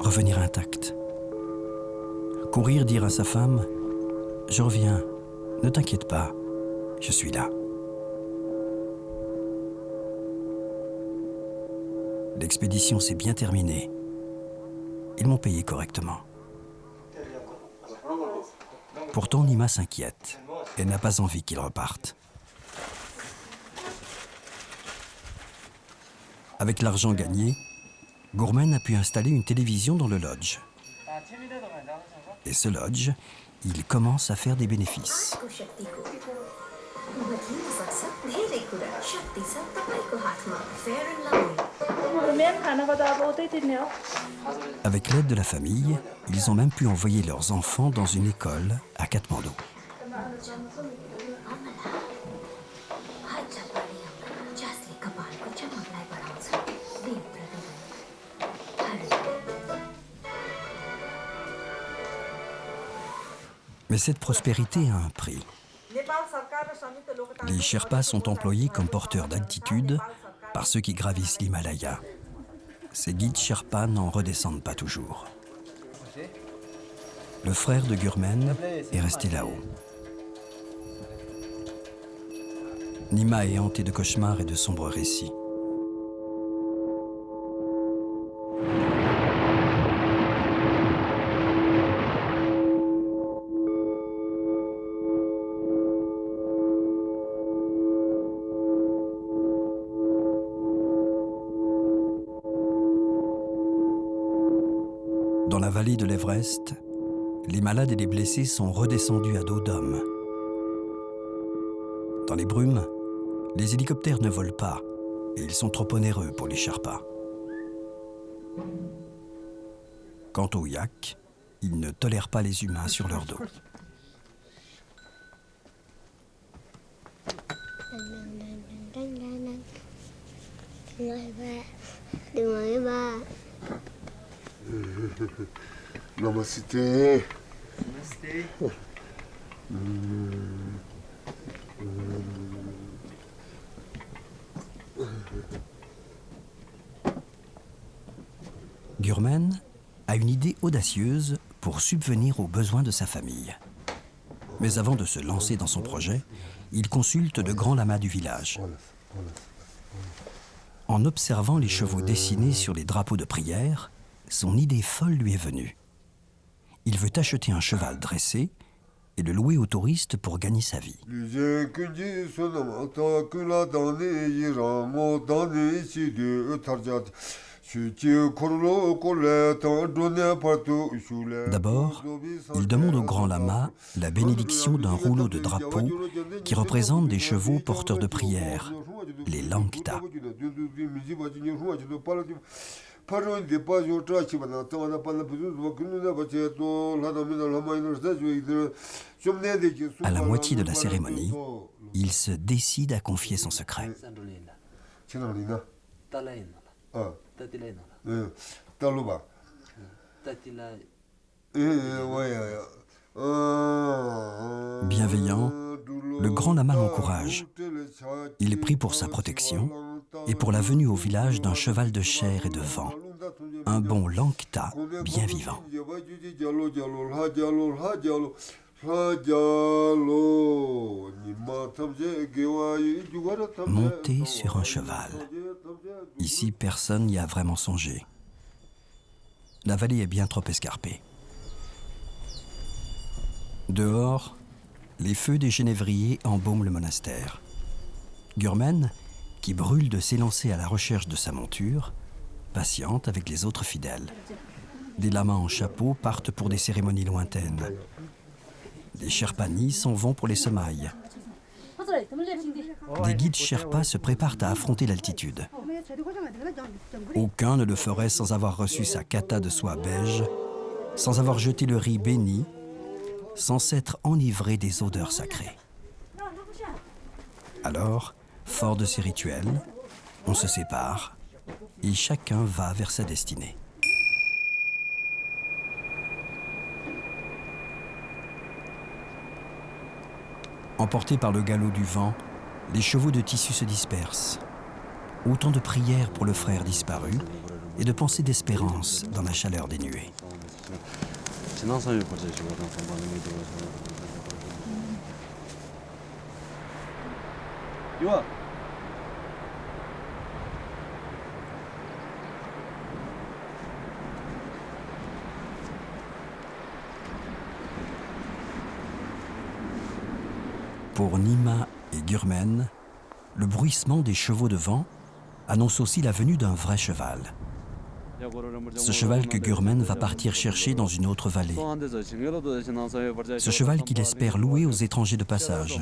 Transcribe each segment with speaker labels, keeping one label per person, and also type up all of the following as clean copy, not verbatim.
Speaker 1: revenir intact. Courir dire à sa femme « Je reviens, ne t'inquiète pas, je suis là ». L'expédition s'est bien terminée. Ils m'ont payé correctement. Pourtant, Nima s'inquiète. Elle n'a pas envie qu'ils repartent. Avec l'argent gagné, Gourmen a pu installer une télévision dans le lodge. Et ce lodge, il commence à faire des bénéfices. Avec l'aide de la famille, ils ont même pu envoyer leurs enfants dans une école à Katmandou. Mais cette prospérité a un prix. Les Sherpas sont employés comme porteurs d'altitude par ceux qui gravissent l'Himalaya. Ces guides Sherpas n'en redescendent pas toujours. Le frère de Gurmen est resté là-haut. Nima est hanté de cauchemars et de sombres récits. Dans la vallée de l'Everest, les malades et les blessés sont redescendus à dos d'homme. Dans les brumes, les hélicoptères ne volent pas et ils sont trop onéreux pour les Sherpas. Quant aux yaks, ils ne tolèrent pas les humains sur leur dos.
Speaker 2: Namasté.
Speaker 1: Gurmen a une idée audacieuse pour subvenir aux besoins de sa famille. Mais avant de se lancer dans son projet, il consulte de grands lamas du village. En observant les chevaux dessinés sur les drapeaux de prière, son idée folle lui est venue. Il veut acheter un cheval dressé et le louer aux touristes pour gagner sa vie. D'abord, il demande au grand lama la bénédiction d'un rouleau de drapeaux qui représente des chevaux porteurs de prière, les Langta. À la moitié de la cérémonie, il se décide à confier son secret. Bienveillant, le grand lama l'encourage. Il prie pour sa protection et pour la venue au village d'un cheval de chair et de vent, un bon Langta bien vivant. Monter sur un cheval. Ici, personne n'y a vraiment songé. La vallée est bien trop escarpée. Dehors, les feux des genévriers embaument le monastère. Gurmen, qui brûle de s'élancer à la recherche de sa monture, patiente avec les autres fidèles. Des lamas en chapeau partent pour des cérémonies lointaines. Des Sherpanis s'en vont pour les semailles. Des guides Sherpas se préparent à affronter l'altitude. Aucun ne le ferait sans avoir reçu sa kata de soie beige, sans avoir jeté le riz béni, sans s'être enivré des odeurs sacrées. Alors, fort de ces rituels, on se sépare et chacun va vers sa destinée. Emportés par le galop du vent, les chevaux de tissu se dispersent. Autant de prières pour le frère disparu et de pensées d'espérance dans la chaleur des nuées. Pour Nima et Gurmen, le bruissement des chevaux de vent annonce aussi la venue d'un vrai cheval. Ce cheval que Gurmen va partir chercher dans une autre vallée. Ce cheval qu'il espère louer aux étrangers de passage.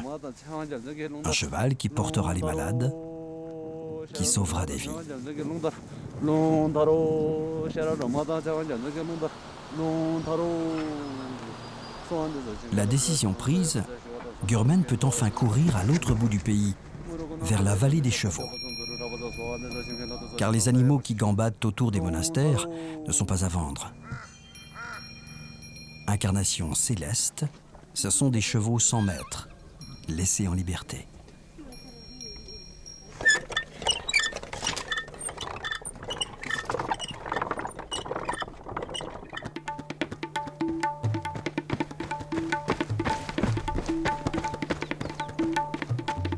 Speaker 1: Un cheval qui portera les malades, qui sauvera des vies. La décision prise, Gurmen peut enfin courir à l'autre bout du pays, vers la vallée des chevaux. Car les animaux qui gambadent autour des monastères ne sont pas à vendre. Incarnation céleste, ce sont des chevaux sans maître, laissés en liberté.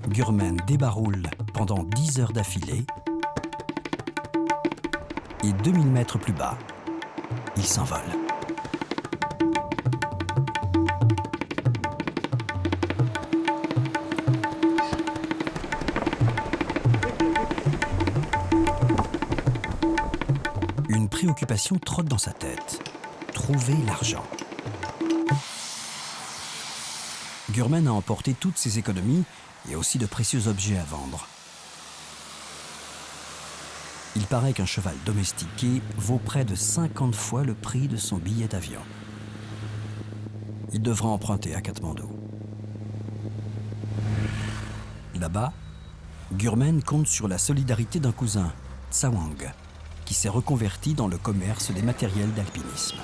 Speaker 1: Gurmen débaroule pendant 10 heures d'affilée et 2000 mètres plus bas, il s'envole. Une préoccupation trotte dans sa tête, trouver l'argent. Gurmen a emporté toutes ses économies et aussi de précieux objets à vendre. Il paraît qu'un cheval domestiqué vaut près de 50 fois le prix de son billet d'avion. Il devra emprunter à Katmandou. Là-bas, Gurmen compte sur la solidarité d'un cousin, Tsawang, qui s'est reconverti dans le commerce des matériels d'alpinisme.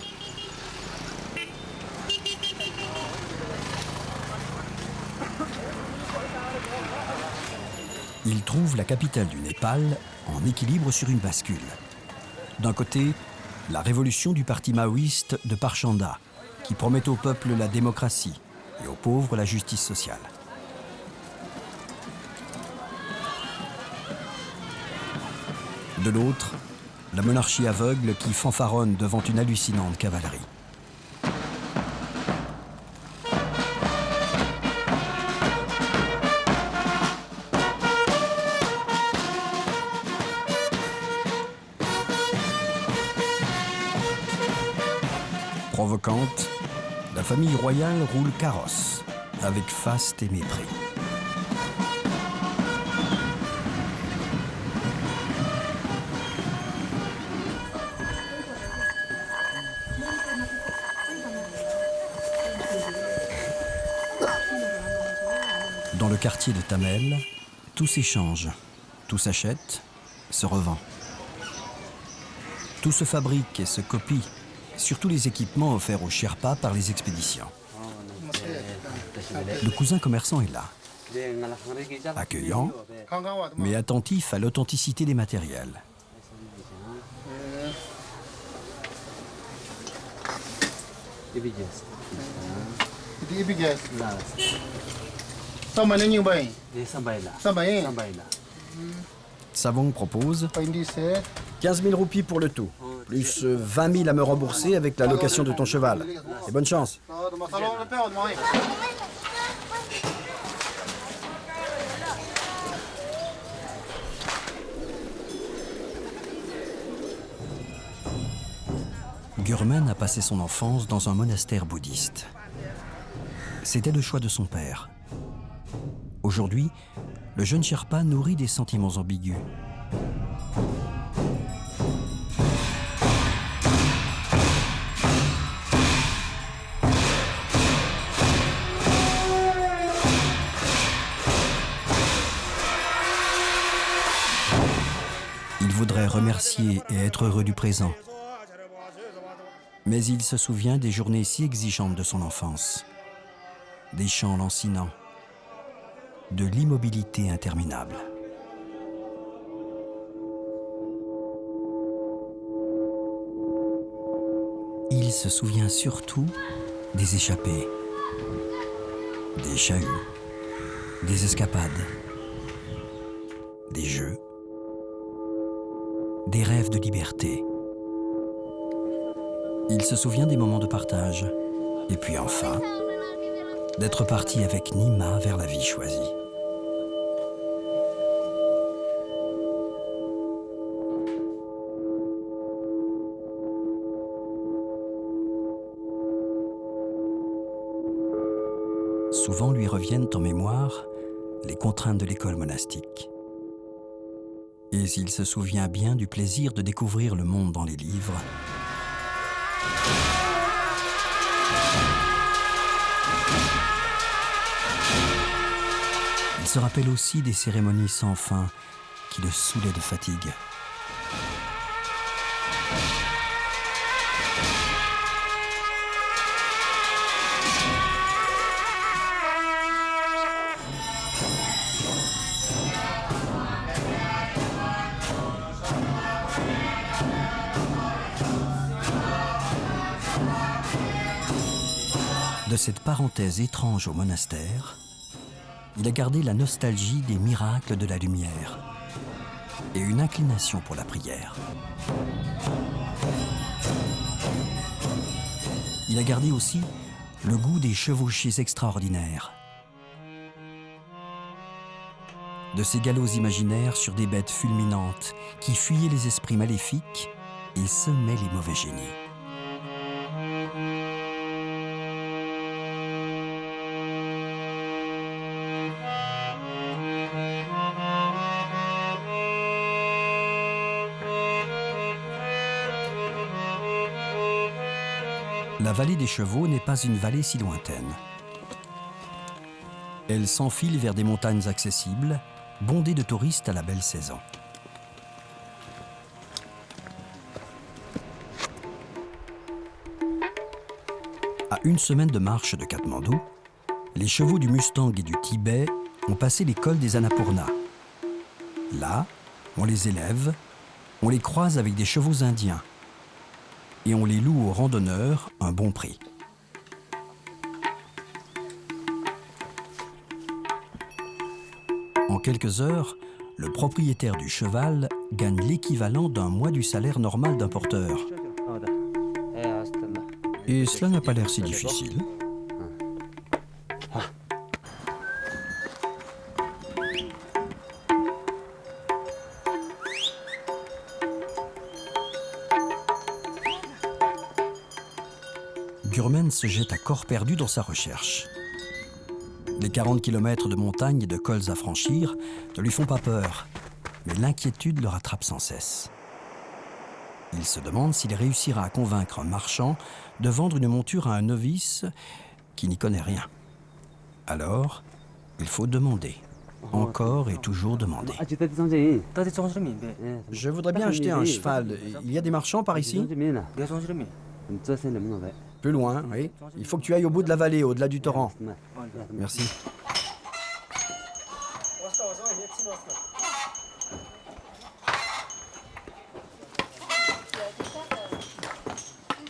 Speaker 1: Il trouve la capitale du Népal en équilibre sur une bascule. D'un côté, la révolution du parti maoïste de Parchanda, qui promet au peuple la démocratie et aux pauvres la justice sociale. De l'autre, la monarchie aveugle qui fanfaronne devant une hallucinante cavalerie. Provocante, la famille royale roule carrosse, avec faste et mépris. Dans le quartier de Tamel, tout s'échange, tout s'achète, se revend. Tout se fabrique et se copie, surtout les équipements offerts aux Sherpas par les expéditions. Le cousin commerçant est là, accueillant, mais attentif à l'authenticité des matériels. Savong propose 15 000 roupies pour le tout, plus 20 000 à me rembourser avec la location de ton cheval. Et bonne chance. Gurmen a passé son enfance dans un monastère bouddhiste. C'était le choix de son père. Aujourd'hui, le jeune Sherpa nourrit des sentiments ambigus. Il voudrait remercier et être heureux du présent. Mais il se souvient des journées si exigeantes de son enfance, des chants lancinants, de l'immobilité interminable. il se souvient surtout des échappées, des chahuts, des escapades, des jeux, des rêves de liberté. Il se souvient des moments de partage, et puis enfin, d'être parti avec Nima vers la vie choisie. Souvent lui reviennent en mémoire les contraintes de l'école monastique. Et il se souvient bien du plaisir de découvrir le monde dans les livres. Il se rappelle aussi des cérémonies sans fin qui le saoulaient de fatigue. De cette parenthèse étrange au monastère, il a gardé la nostalgie des miracles de la lumière et une inclination pour la prière. Il a gardé aussi le goût des chevauchées extraordinaires, de ces galops imaginaires sur des bêtes fulminantes qui fuyaient les esprits maléfiques et semaient les mauvais génies. La vallée des chevaux n'est pas une vallée si lointaine. Elle s'enfile vers des montagnes accessibles, bondées de touristes à la belle saison. À une semaine de marche de Katmandou, les chevaux du Mustang et du Tibet ont passé les cols des Annapurna. Là, on les élève, on les croise avec des chevaux indiens et on les loue aux randonneurs un bon prix. En quelques heures, le propriétaire du cheval gagne l'équivalent d'un mois du salaire normal d'un porteur. Et cela n'a pas l'air si difficile. Gurmen se jette à corps perdu dans sa recherche. Les 40 km de montagnes et de cols à franchir ne lui font pas peur, mais l'inquiétude le rattrape sans cesse. Il se demande s'il réussira à convaincre un marchand de vendre une monture à un novice qui n'y connaît rien. Alors, il faut demander. Encore et toujours demander. Je voudrais bien acheter un cheval. Il y a des marchands par ici ? Plus loin, oui. Il faut que tu ailles au bout de la vallée, au-delà du torrent. Merci.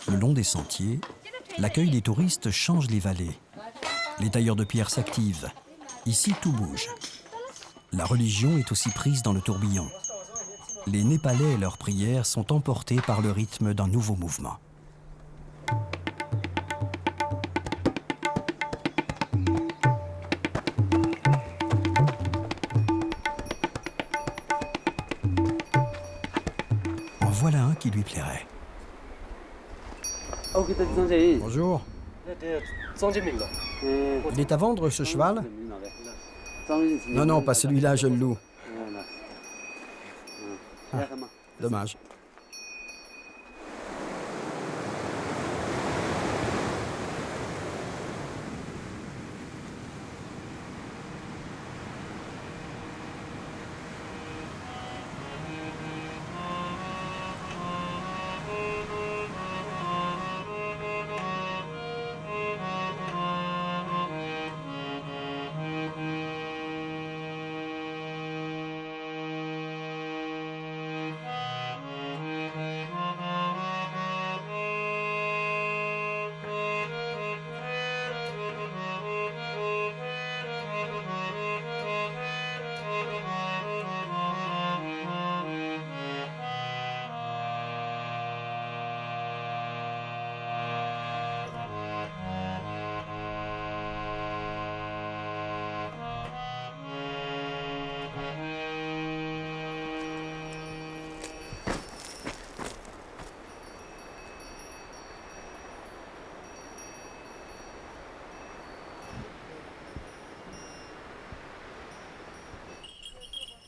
Speaker 1: Le long des sentiers, l'accueil des touristes change les vallées. Les tailleurs de pierre s'activent. Ici, tout bouge. La religion est aussi prise dans le tourbillon. Les Népalais et leurs prières sont emportés par le rythme d'un nouveau mouvement. En voilà un qui lui plairait. Bonjour. Il est à vendre, ce cheval ? Non, non, pas celui-là, je le loue. Ah, dommage.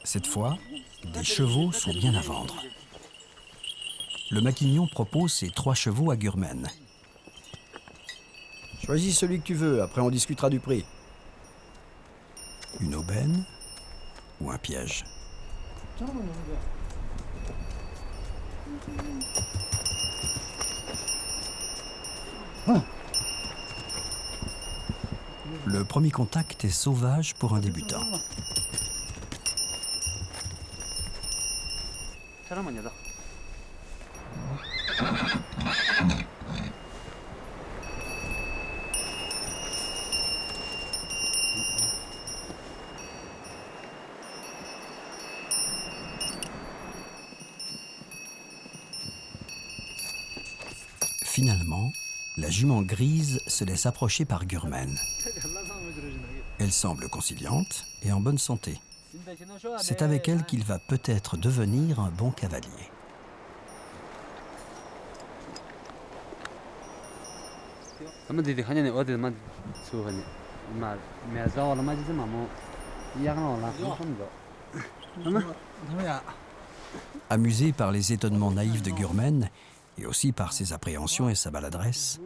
Speaker 1: Cette fois, des chevaux sont bien à vendre. Le maquignon propose ses 3 chevaux à Gurmen.
Speaker 3: Choisis celui que tu veux, après on discutera du prix.
Speaker 1: Une aubaine ou un piège? Le premier contact est sauvage pour un débutant. Finalement, la jument grise se laisse approcher par Gurmen. Elle semble conciliante et en bonne santé. C'est avec elle qu'il va peut-être devenir un bon cavalier. Amusé par les étonnements naïfs de Gurmen, et aussi par ses appréhensions et sa maladresse,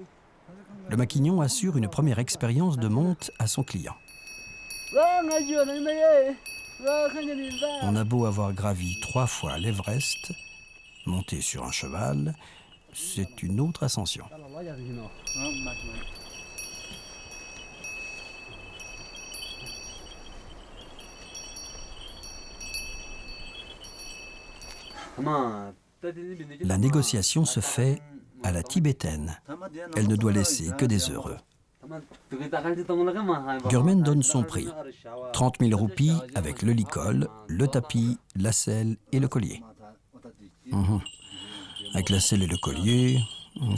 Speaker 1: le maquignon assure une première expérience de monte à son client. On a beau avoir gravi 3 fois l'Everest, monter sur un cheval, c'est une autre ascension. La négociation se fait à la tibétaine. Elle ne doit laisser que des heureux. Gurmen donne son prix, 30 000 roupies avec le licol, le tapis, la selle et le collier. Avec la selle et le collier,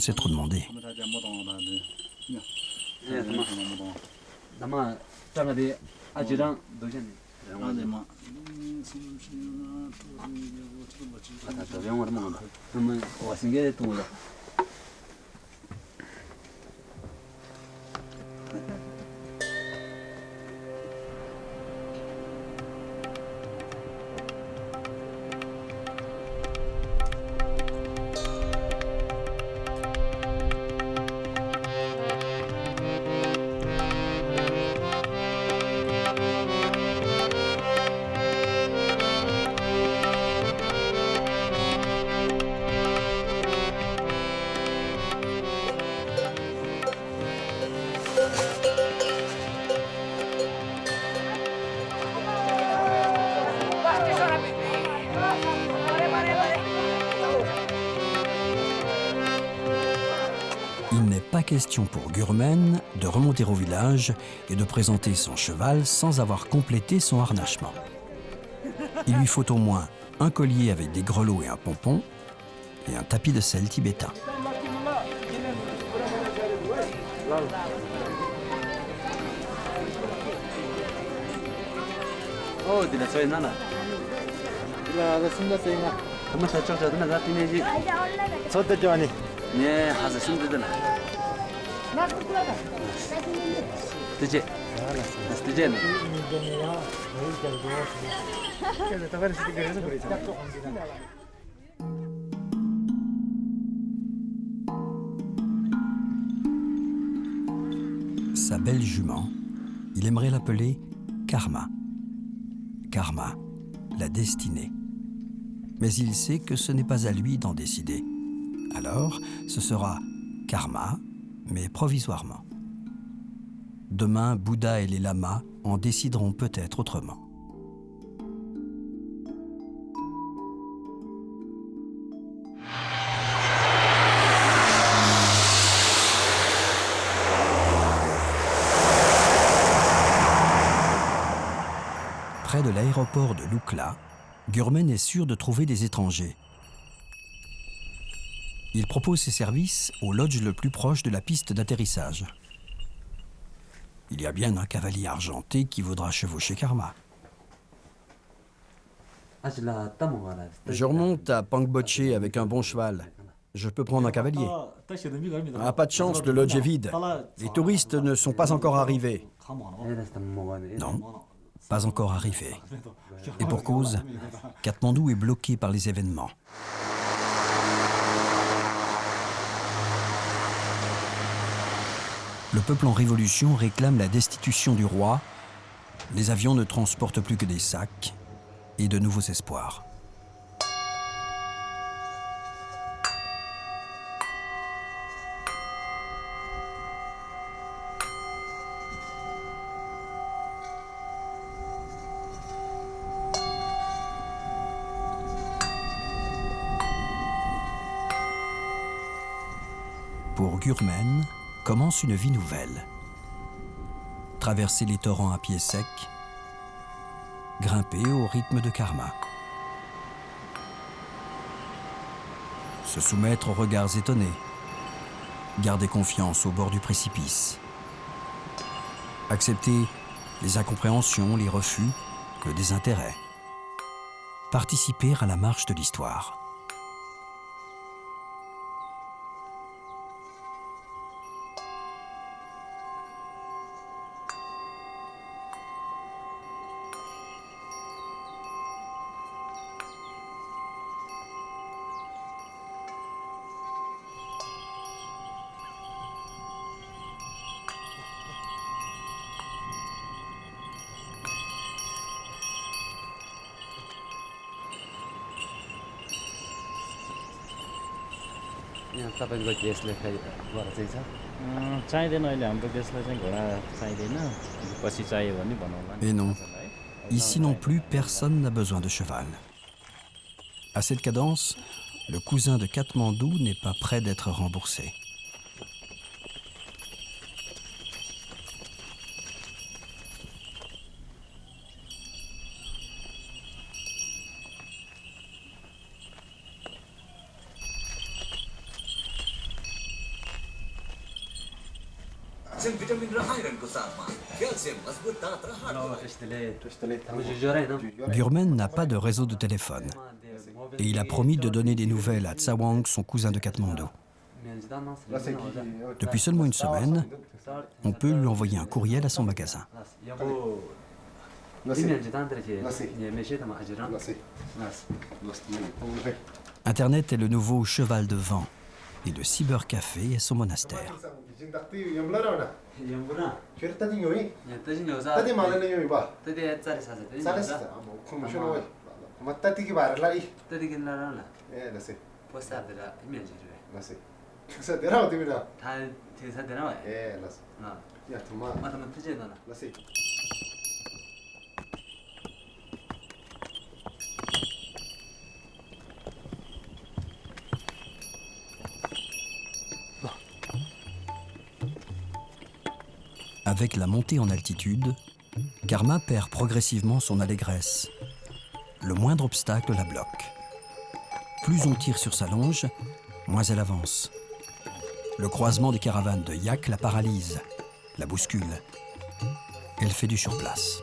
Speaker 1: c'est trop demandé. Il n'est pas question pour Gurmen de remonter au village et de présenter son cheval sans avoir complété son harnachement. Il lui faut au moins un collier avec des grelots et un pompon et un tapis de selle tibétain. Sa belle jument, il aimerait l'appeler Karma. Karma, la destinée. Mais il sait que ce n'est pas à lui d'en décider. Alors, ce sera Karma, mais provisoirement. Demain, Bouddha et les lamas en décideront peut-être autrement. Près de l'aéroport de Lukla, Gurmen est sûr de trouver des étrangers. Il propose ses services au lodge le plus proche de la piste d'atterrissage. Il y a bien un cavalier argenté qui voudra chevaucher Karma.
Speaker 3: Je remonte à Pangboche avec un bon cheval. Je peux prendre un cavalier. Ah, pas de chance, le lodge est vide. Les touristes ne sont pas encore arrivés.
Speaker 1: Non, pas encore arrivé. Et pour cause, Katmandou est bloqué par les événements. Le peuple en révolution réclame la destitution du roi. Les avions ne transportent plus que des sacs et de nouveaux espoirs. Pour Gurmen, commence une vie nouvelle. Traverser les torrents à pied sec, grimper au rythme de Karma. Se soumettre aux regards étonnés, garder confiance au bord du précipice. Accepter les incompréhensions, les refus, le désintérêt. Participer à la marche de l'histoire.
Speaker 4: तपाईँको देशले घर चाहिँ छ
Speaker 5: चाहिँदैन अहिले हाम्रो देशलाई चाहिँ घोडा चाहिँदैन पछि चाहियो भने भनौँला
Speaker 1: Et non, ici non plus, personne n'a besoin de cheval. À cette cadence, le cousin de Katmandou n'est pas prêt d'être remboursé. Gurmen n'a pas de réseau de téléphone et il a promis de donner des nouvelles à Tsawang, son cousin de Katmandou. Depuis seulement une semaine, on peut lui envoyer un courriel à son magasin. Internet est le nouveau cheval de vent et le cybercafé est son monastère. Avec la montée en altitude, Karma perd progressivement son allégresse. Le moindre obstacle la bloque. Plus on tire sur sa longe, moins elle avance. Le croisement des caravanes de yak la paralyse, la bouscule. Elle fait du surplace.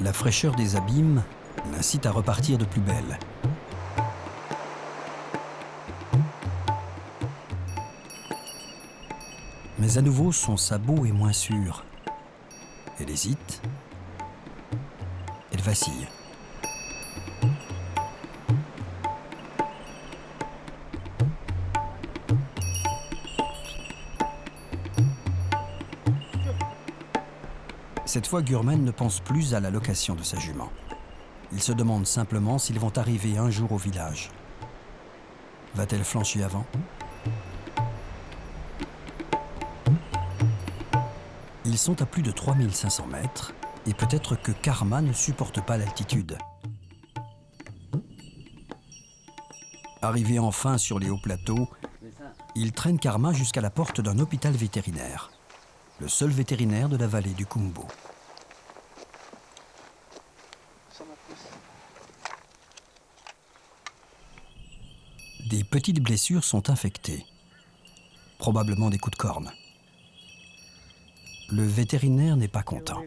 Speaker 1: La fraîcheur des abîmes l'incite à repartir de plus belle. Mais à nouveau, son sabot est moins sûr. Elle hésite. Elle vacille. Cette fois, Gurmen ne pense plus à la location de sa jument. Il se demande simplement s'ils vont arriver un jour au village. Va-t-elle flancher avant ? Ils sont à plus de 3500 mètres et peut-être que Karma ne supporte pas l'altitude. Arrivé enfin sur les hauts plateaux, il traîne Karma jusqu'à la porte d'un hôpital vétérinaire, le seul vétérinaire de la vallée du Kumbo. Des petites blessures sont infectées. probablement des coups de corne. Le vétérinaire n'est pas content.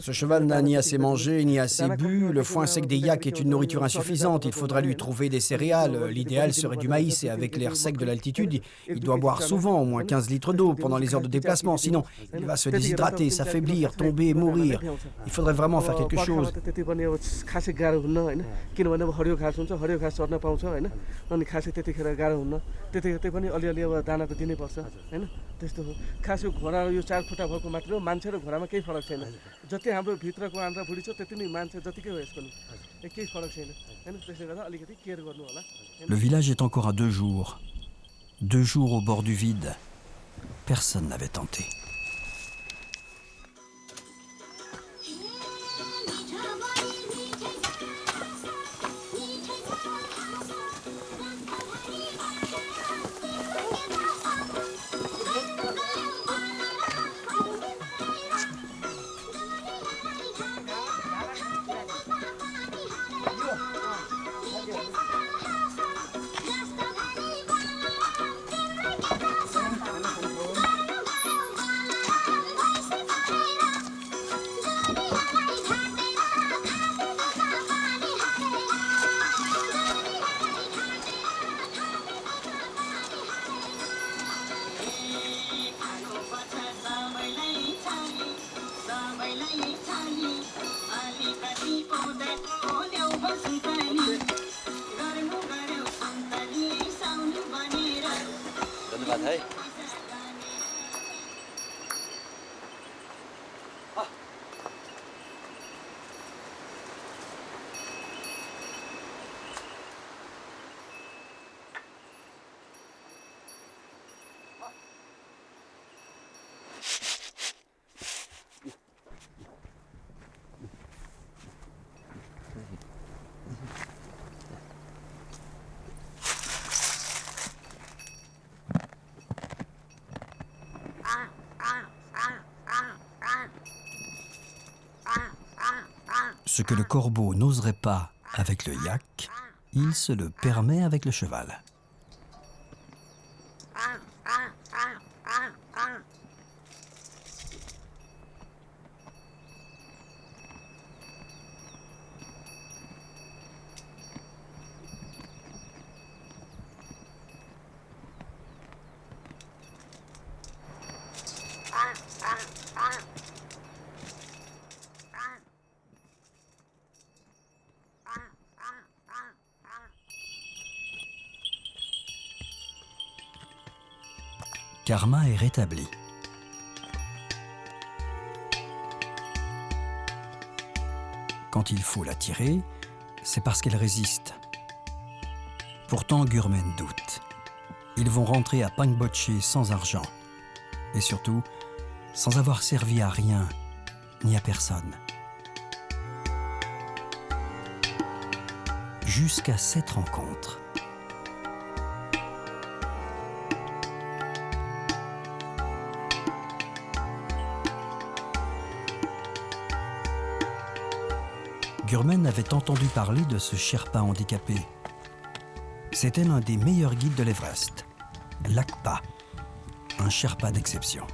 Speaker 3: Ce cheval n'a ni assez mangé, ni assez bu. Le foin sec des yaks est une nourriture insuffisante. Il faudra lui trouver des céréales. L'idéal serait du maïs et avec l'air sec de l'altitude, il doit boire souvent, au moins 15 litres d'eau pendant les heures de déplacement. Sinon, il va se déshydrater, s'affaiblir, tomber, mourir. Il faudrait vraiment faire quelque chose.
Speaker 1: Le village est encore à 2 jours. 2 jours au bord du vide. Personne n'avait tenté. Ce que le corbeau n'oserait pas avec le yak, il se le permet avec le cheval. Karma est rétablie. Quand il faut la tirer, c'est parce qu'elle résiste. Pourtant, Gurmen doute. Ils vont rentrer à Pangboche sans argent. Et surtout, sans avoir servi à rien, ni à personne. Jusqu'à cette rencontre. Gurmen avait entendu parler de ce Sherpa handicapé. C'était l'un des meilleurs guides de l'Everest, Lakpa, un Sherpa d'exception.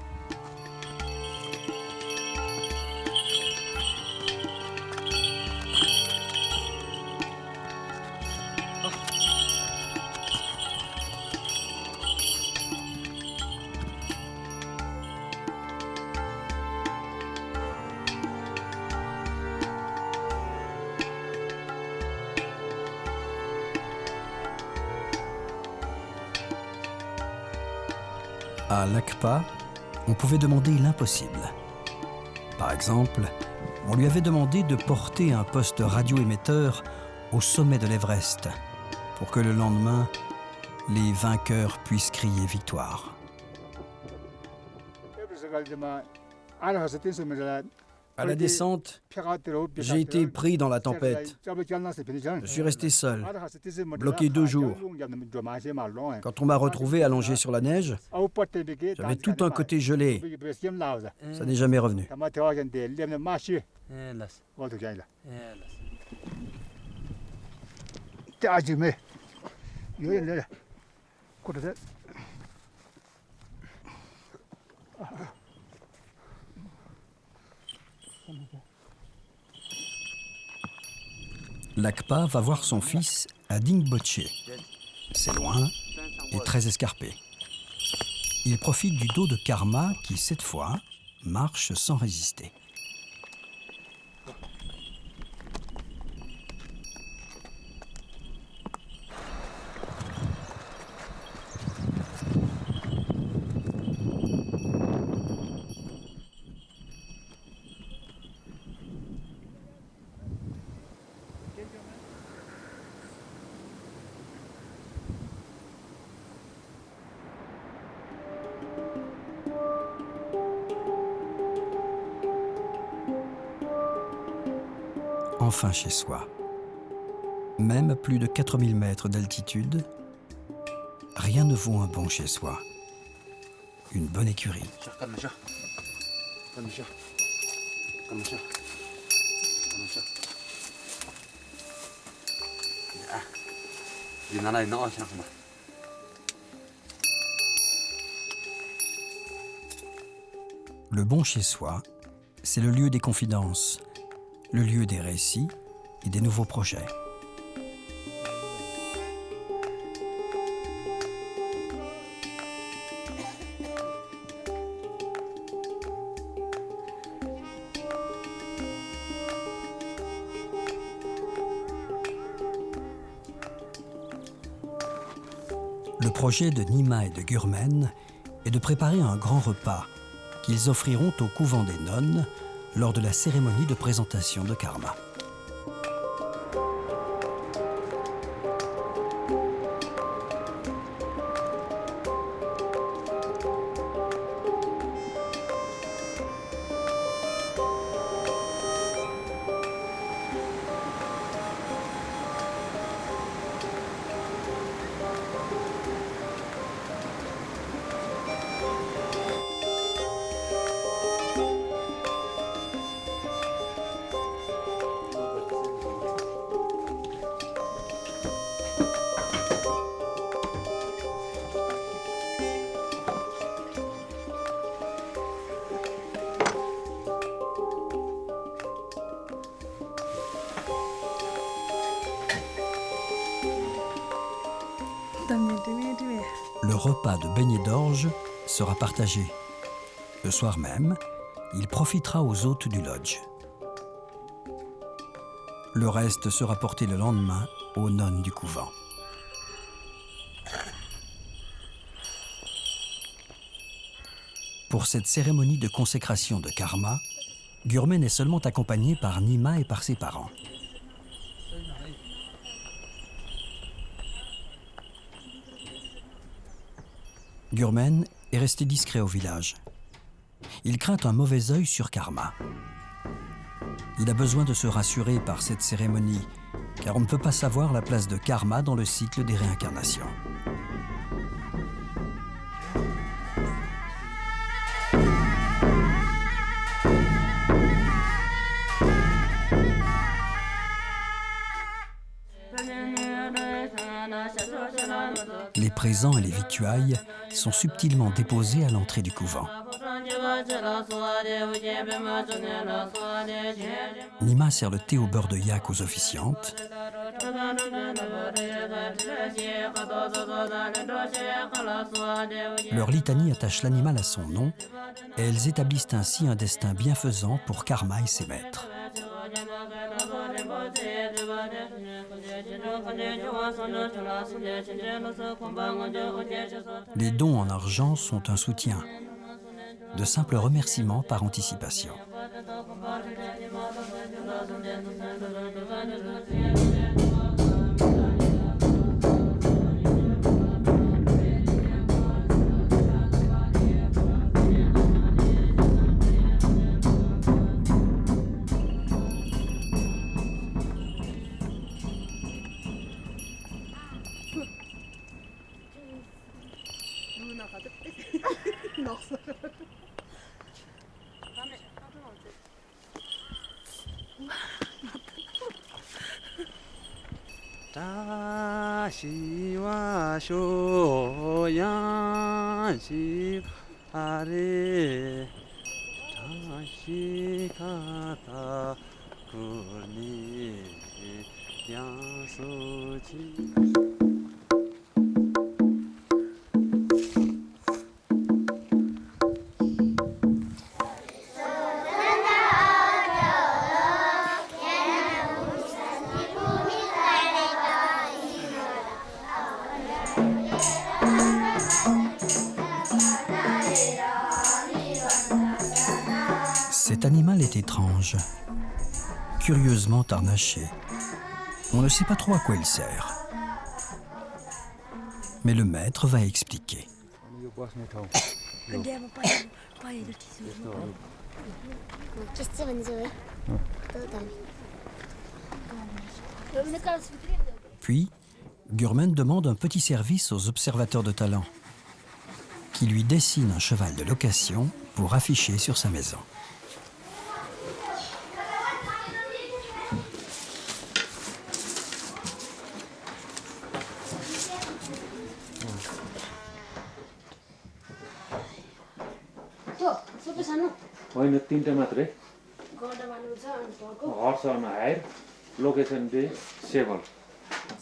Speaker 1: À Lakpa, on pouvait demander l'impossible. Par exemple, on lui avait demandé de porter un poste radioémetteur au sommet de l'Everest pour que le lendemain, les vainqueurs puissent crier victoire.
Speaker 3: À la descente, j'ai été pris dans la tempête. Je suis resté seul, bloqué 2 jours. Quand on m'a retrouvé allongé sur la neige, j'avais tout un côté gelé. Ça n'est jamais revenu.
Speaker 1: Lakpa va voir son fils à Dingboche. C'est loin et très escarpé. Il profite du dos de Karma qui, cette fois, marche sans résister. Enfin chez soi. Même à plus de 4000 mètres d'altitude, rien ne vaut un bon chez soi. Une bonne écurie. Le bon chez soi, c'est le lieu des confidences, le lieu des récits et des nouveaux projets. Le projet de Nima et de Gurmen est de préparer un grand repas qu'ils offriront au couvent des nonnes lors de la cérémonie de présentation de Karma. Le repas de beignets d'orge sera partagé. Le soir même, il profitera aux hôtes du lodge. Le reste sera porté le lendemain aux nonnes du couvent. Pour cette cérémonie de consécration de Karma, Gurmen est seulement accompagné par Nima et par ses parents. Gurmen est resté discret au village. Il craint un mauvais œil sur Karma. Il a besoin de se rassurer par cette cérémonie, car on ne peut pas savoir la place de Karma dans le cycle des réincarnations. Les présents et les victuailles sont subtilement déposés à l'entrée du couvent. Nima sert le thé au beurre de yak aux officiantes. Leur litanie attache l'animal à son nom et elles établissent ainsi un destin bienfaisant pour Karma et ses maîtres. Les dons en argent sont un soutien, de simples remerciements par anticipation.
Speaker 4: Shiva Shoyan Shiv Hare Shikata Kurni Yasuji.
Speaker 1: Cet animal est étrange, curieusement harnaché. On ne sait pas trop à quoi il sert. Mais le maître va expliquer. Puis, Gurman demande un petit service aux observateurs de talent, qui lui dessinent un cheval de location pour afficher sur sa maison.
Speaker 6: होइन तीनटा मात्रै हर्स अन higher location day सेभल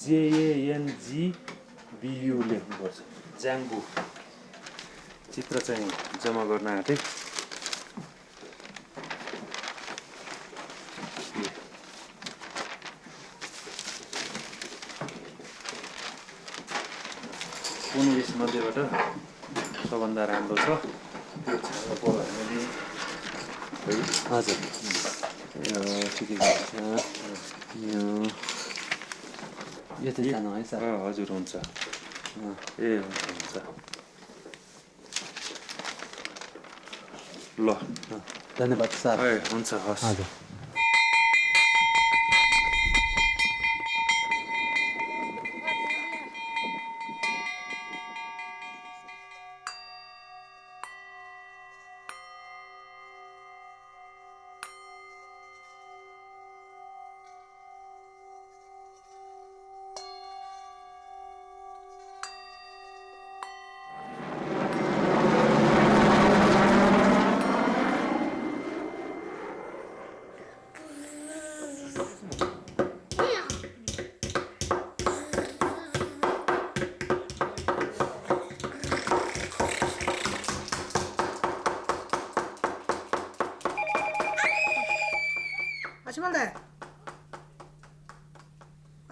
Speaker 6: JANGBU लेख्नुपर्छ ज्याङ्बु चित्र चाहिँ जम्मा गर्न आँटे कुन यस मध्येबाट सबभन्दा राम्रो छ त्यो छान्नु पर्यो हामीले
Speaker 4: हजुर ठिकै छ यो चाहिँ जानु है सर
Speaker 6: हजुर हुन्छ ए हुन्छ ल
Speaker 4: धन्यवाद सर
Speaker 6: ए हुन्छ हस्
Speaker 4: हजुर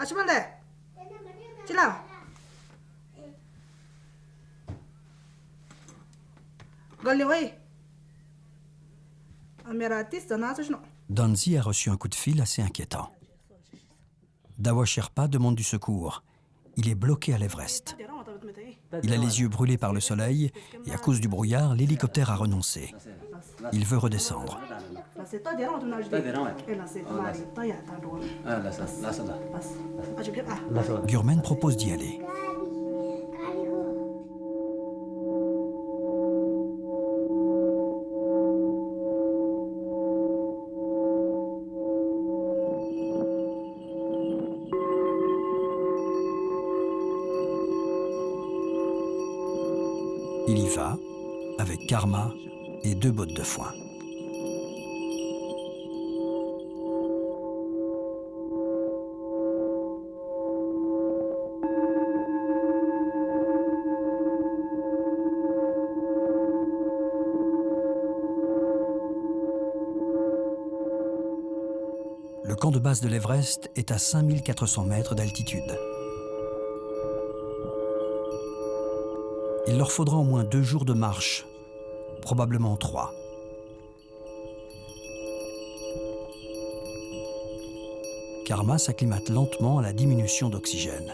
Speaker 7: 아침인데 지나 걸려 왜 मेरा artiste n'a pas de
Speaker 1: Danzi a reçu un coup de fil assez inquiétant. Dawa Sherpa demande du secours. Il est bloqué à l'Everest. Il a les yeux brûlés par le soleil et à cause du brouillard, l'hélicoptère a renoncé. Il veut redescendre. Gurman propose d'y aller. Il y va avec Karma et 2 bottes de foin. Le camp de base de l'Everest est à 5400 mètres d'altitude. Il leur faudra au moins 2 jours de marche, probablement 3. Karma s'acclimate lentement à la diminution d'oxygène.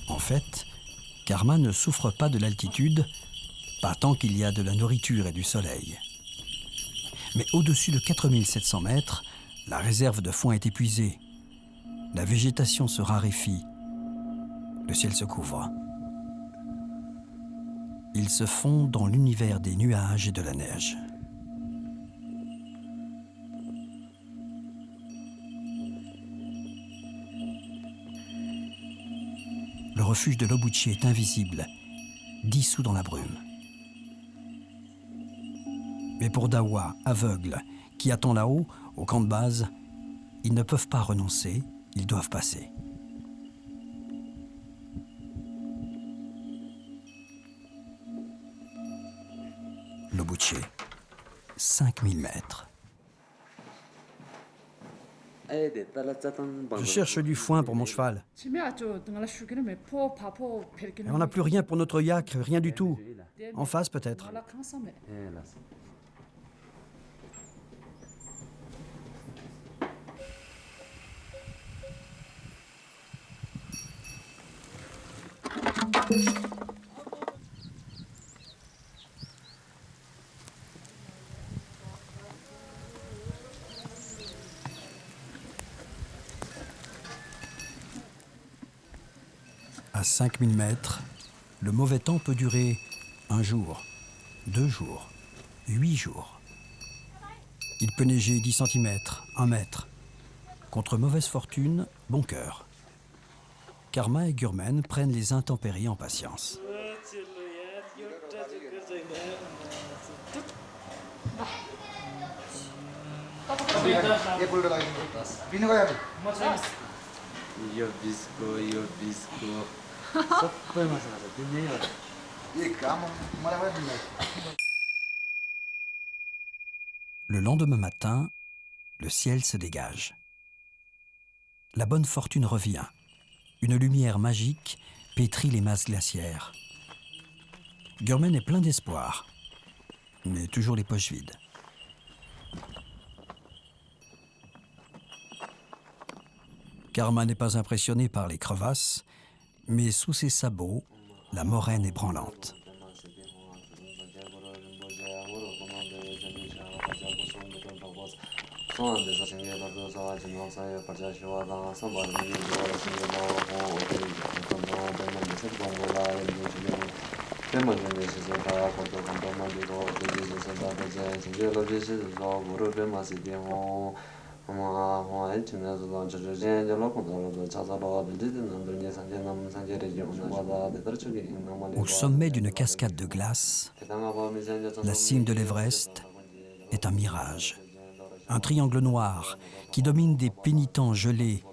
Speaker 1: En fait, Karma ne souffre pas de l'altitude, pas tant qu'il y a de la nourriture et du soleil. Mais au-dessus de 4700 mètres, La réserve de foin est épuisée. La végétation se raréfie. Le ciel se couvre. Ils se fondent dans l'univers des nuages et de la neige. Le refuge de l'Obutché est invisible, dissous dans la brume. Mais pour Dawa, aveugle, qui attend là-haut, au camp de base, ils ne peuvent pas renoncer, ils doivent passer. L'Obutché, 5000 mètres.
Speaker 3: Je cherche du foin pour mon cheval. Mais on n'a plus rien pour notre yak, rien du tout. En face peut-être.
Speaker 1: À 5000 mètres, le mauvais temps peut durer 1 jour, 2 jours, 8 jours. Il peut neiger 10 cm, 1 mètre. Contre mauvaise fortune, bon cœur. Karma et Gurmen prennent les intempéries en patience. Le lendemain matin, le ciel se dégage. La bonne fortune revient. Une lumière magique pétrit les masses glaciaires. Gurmen est plein d'espoir, mais toujours les poches vides. Karma n'est pas impressionné par les crevasses, mais sous ses sabots, la moraine est branlante. Au sommet d'une cascade de glace, la cime de l'Everest est un mirage. Un triangle noir qui domine des pénitents gelés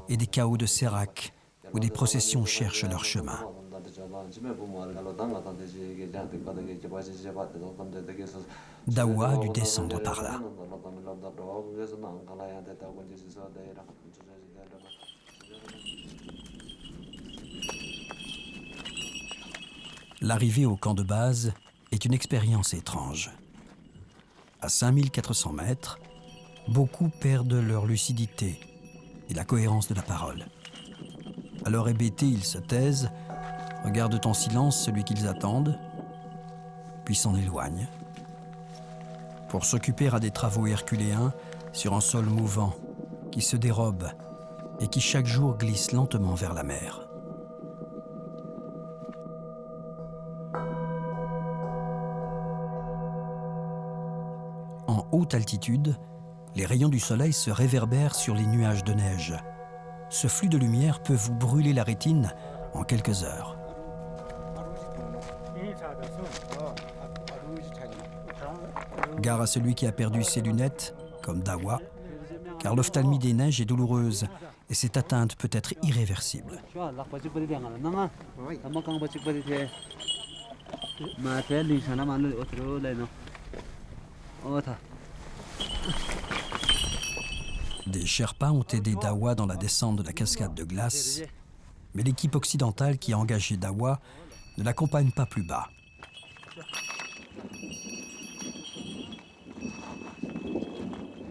Speaker 1: et des chaos de sérac où des processions cherchent leur chemin. Dawa a dû descendre par là. L'arrivée au camp de base est une expérience étrange. À 5400 mètres, beaucoup perdent leur lucidité et la cohérence de la parole. Alors hébétés, ils se taisent, regardent en silence celui qu'ils attendent, puis s'en éloignent, pour s'occuper à des travaux herculéens sur un sol mouvant qui se dérobe et qui chaque jour glisse lentement vers la mer. En haute altitude, les rayons du soleil se réverbèrent sur les nuages de neige. Ce flux de lumière peut vous brûler la rétine en quelques heures. Gare à celui qui a perdu ses lunettes, comme Dawa, car l'ophtalmie des neiges est douloureuse et cette atteinte peut être irréversible. Des Sherpas ont aidé Dawa dans la descente de la cascade de glace, mais l'équipe occidentale qui a engagé Dawa ne l'accompagne pas plus bas.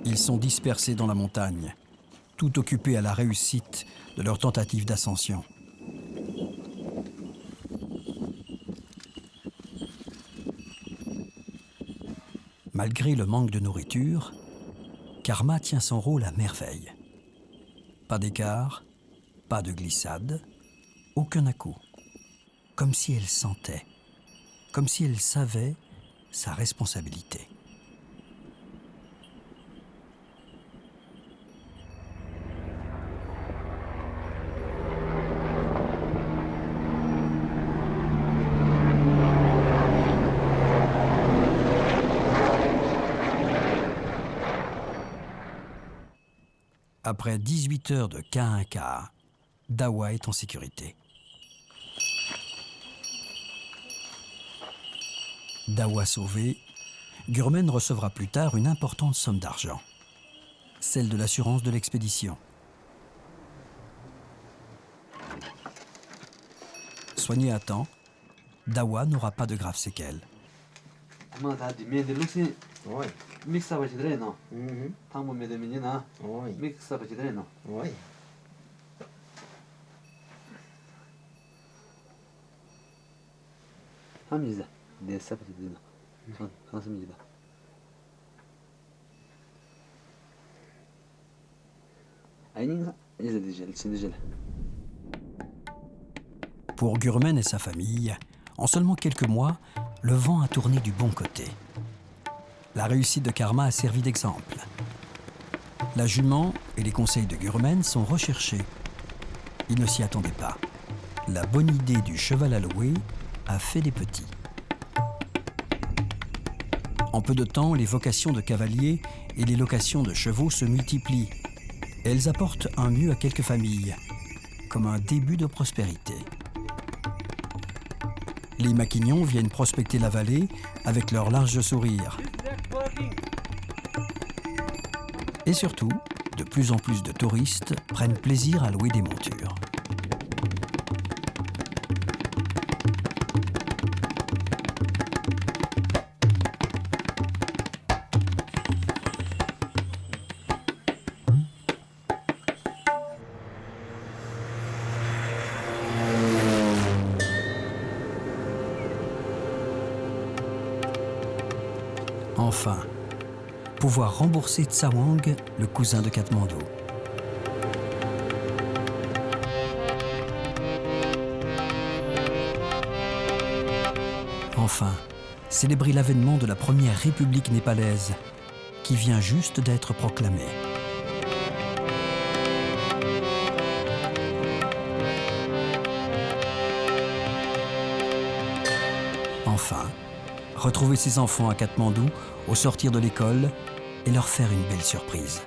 Speaker 1: Ils sont dispersés dans la montagne, tout occupés à la réussite de leur tentative d'ascension. Malgré le manque de nourriture, Karma tient son rôle à merveille. Pas d'écart, pas de glissade, aucun à-coup. Comme si elle sentait, comme si elle savait sa responsabilité. Après 18 heures de K1K, Dawa est en sécurité. Dawa sauvé, Gurmen recevra plus tard une importante somme d'argent, celle de l'assurance de l'expédition. Soigné à temps, Dawa n'aura pas de graves séquelles.
Speaker 4: Mix up with the no. Tamu made a minina. Mix up with the no. Hamiza, the separate dinner. Hansamida. Aïninga, is a digel, c'est digel.
Speaker 1: Pour Gurmen et sa famille, en seulement quelques mois, le vent a tourné du bon côté. La réussite de Karma a servi d'exemple. La jument et les conseils de Gurmen sont recherchés. Il ne s'y attendait pas. La bonne idée du cheval à louer a fait des petits. En peu de temps, les vocations de cavaliers et les locations de chevaux se multiplient. Elles apportent un mieux à quelques familles, comme un début de prospérité. Les maquignons viennent prospecter la vallée avec leur large sourire. Et surtout, de plus en plus de touristes prennent plaisir à louer des montures. Enfin, pouvoir rembourser Tsawang, le cousin de Katmandou. Enfin, célébrer l'avènement de la première république népalaise, qui vient juste d'être proclamée. Enfin, retrouver ses enfants à Katmandou au sortir de l'école et leur faire une belle surprise.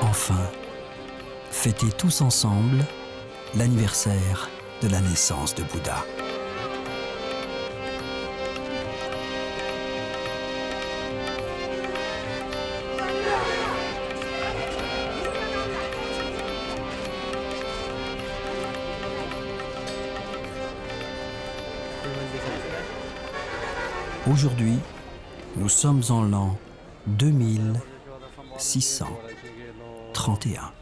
Speaker 1: Enfin, fêter tous ensemble l'anniversaire de la naissance de Bouddha. Aujourd'hui, nous sommes en l'an 2631.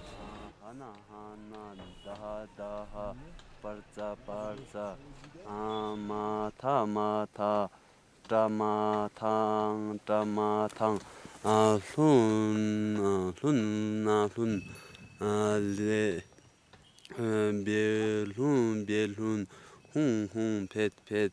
Speaker 8: parza parza amata mata dramatang dramatang alun le belun belun hung hung pet pet